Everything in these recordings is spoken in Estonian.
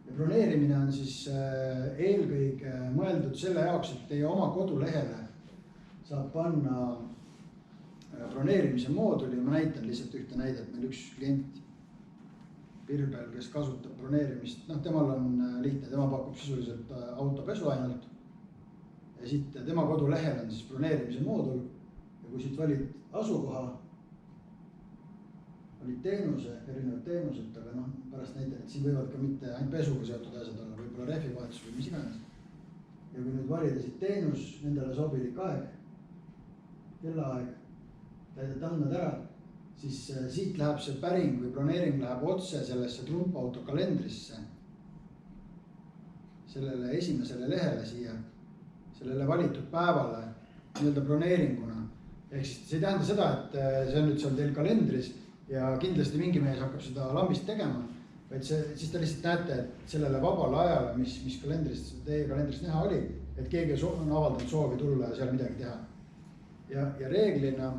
Ja broneerimine on siis eelkõige mõeldud selle jaoks, et teie oma kodulehele saab panna broneerimise mooduli. Ma näitan lihtsalt ühte näidet. Meil üks klient Pirbel, kes kasutab broneerimist, temal on lihtne, tema pakub sisuliselt autopesu ainult. Ja siit tema kodulehel on siis broneerimise moodul. Ja kui siit valid asukoha, valid teenuse, erinevad teenused, aga pärast näitan, et siin võivad ka mitte ainult pesuga seotud asjad olla, võib-olla rehvivahetus või mis iganes. Ja kui nüüd valida siit teenus, nendele sobilik aeg, kellaaeg, täidad andmed ära, siis siit läheb see päring või broneering läheb otse sellesse trumpauto kalendrisse. Sellele esimesele lehele siia, sellele valitud päevale nii-öelda broneeringuna. Ehk siis see ei tähenda seda, et see on nüüd seal teil kalendris ja kindlasti mingi mees hakkab seda lambist tegema. Vaid siis te lihtsalt näete, et sellele vabale ajale, mis kalendris, teie kalendris näha oli, et keegi on avaldanud soovi tulla ja seal midagi teha. Ja reeglina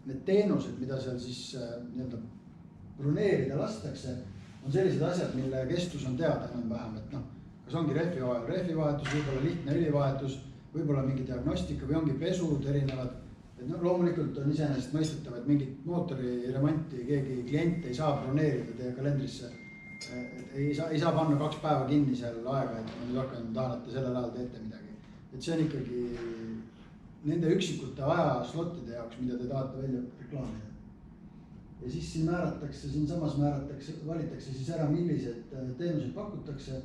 need teenused, mida seal siis nii-öelda broneerida lastakse, on sellised asjad, mille kestus on teada enam-vähem, et kas ongi rehvivahetus, võib-olla lihtne õlivahetus, võib-olla mingi diagnostika või ongi pesud erinevad. Et loomulikult on iseenesest mõistetav, et mingit mootoriremonti keegi klient ei saa broneerida teie kalendrisse. Ei saa panna 2 päeva kinni seal aega, et ma nüüd hakkan tahanate sellel ajal teete midagi. Et see on ikkagi nende üksikute ajaslotide jaoks, mida te tahate välja reklaamida. Ja siis siinsamas valitakse siis ära, millised teenuseid pakutakse.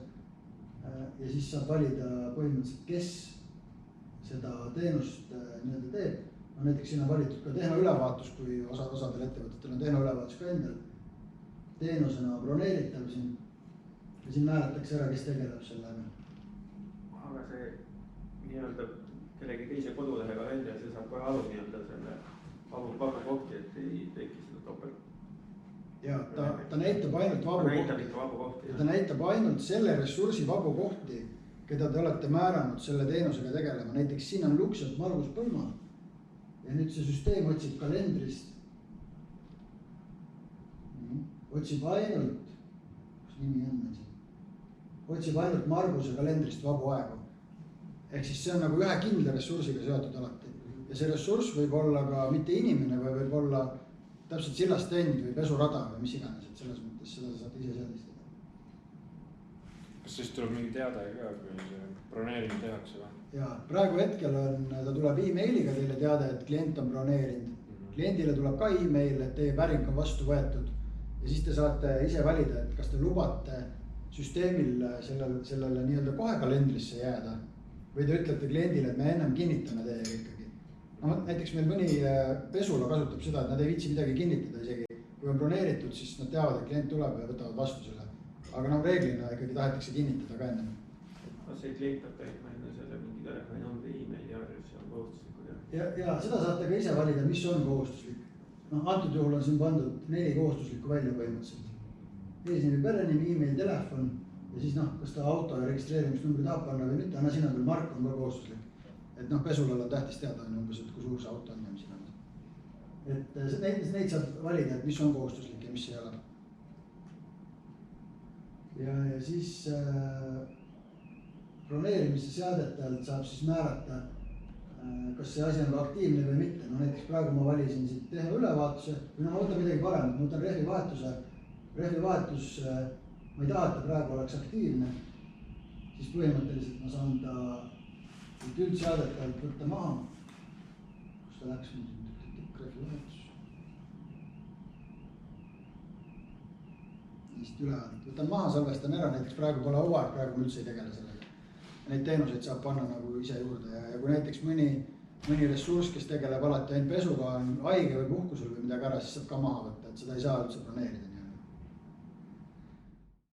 Ja siis saab valida põhimõtteliselt, kes seda teenust nii-öelda teeb. Näiteks siin on valitud ka tehnoülevaatus, kui osadel ettevõtetel on tehnoülevaatus ka endal. Teenusena broneeritav siin. Ja siin määratakse ära, kes tegeleb sellega. Aga see nii-öelda kellegi teise kodulehe kalendri, see saab kohe aru nii-öelda selle vabu kohti, et ei teki seda topelt. Ja ta näitab ainult vabu kohti. Ta näitab ainult selle ressursi vabu kohti, keda te olete määranud selle teenusega tegelema. Näiteks siin on Luksjalt Margus Põlma. Ja nüüd see süsteem otsib kalendrist. Otsib ainult, kus nimi on meil siin? Otsib ainult Marguse kalendrist vabu aegu. Ehk siis see on nagu ühe kindla ressursiga seotud alati. Ja see ressurss võib olla ka mitte inimene või võib olla täpselt sillastend või pesurada või mis iganes. Et selles mõttes seda saate ise seadistada. Kas siis tuleb mingi teade ka, kui see broneering tehakse või? Ja praegu hetkel ta tuleb e-mailiga teile teade, et klient on broneerinud. Kliendile tuleb ka e-mail, et teie päring on vastu võetud. Ja siis te saate ise valida, et kas te lubate süsteemil sellele nii-öelda kohe kalendrisse jääda. Või te ütlete kliendile, et me ennem kinnitame teiega ikkagi. Näiteks meil mõni pesula kasutab seda, et nad ei viitsi midagi kinnitada isegi. Kui on broneeritud, siis nad teavad, et klient tuleb ja võtavad vastu selle. Aga reeglina ikkagi tahetakse kinnitada ka ennem. Kas see klient peab täitma enne selle mingi telefoni numbri, e-maili aadressi on kohustuslikud? Ja seda saate ka ise valida, mis on kohustuslik. Antud juhul on siin pandud 4 kohustuslikku välja põhimõtteliselt. Eesnimi, perenimi, e-mail, telefon. Ja siis kas ta auto ja registreerimisnumbri tahab panna või mitte, siin on küll mark on ka kohustuslik. Et pesulal on tähtis teada umbes, et kui suur see auto on ja mis iganes. Et neid saab valida, et mis on kohustuslik ja mis ei ole. Ja siis broneerimise seadetajalt saab siis määrata, kas see asi on ka aktiivne või mitte. Näiteks praegu ma valisin siit tehnoülevaatuse või ma võtan midagi paremat, ma võtan rehvivahetuse. Rehvivahetus, ma ei taha, et ta praegu oleks aktiivne, siis põhimõtteliselt ma saan ta üldseadetalt võtta maha. Kus ta läks nüüd rehvivahetus? Niist ülevaadelt. Võtan maha, salvestan ära, näiteks praegu pole hooaeg, praegu ma üldse ei tegele sellega. Neid teenuseid saab panna nagu ise juurde ja kui näiteks mõni ressurss, kes tegeleb alati ainult pesuga on haige või puhkusel või midagi ära, siis saab ka maha võtta, et seda ei saa üldse broneerida.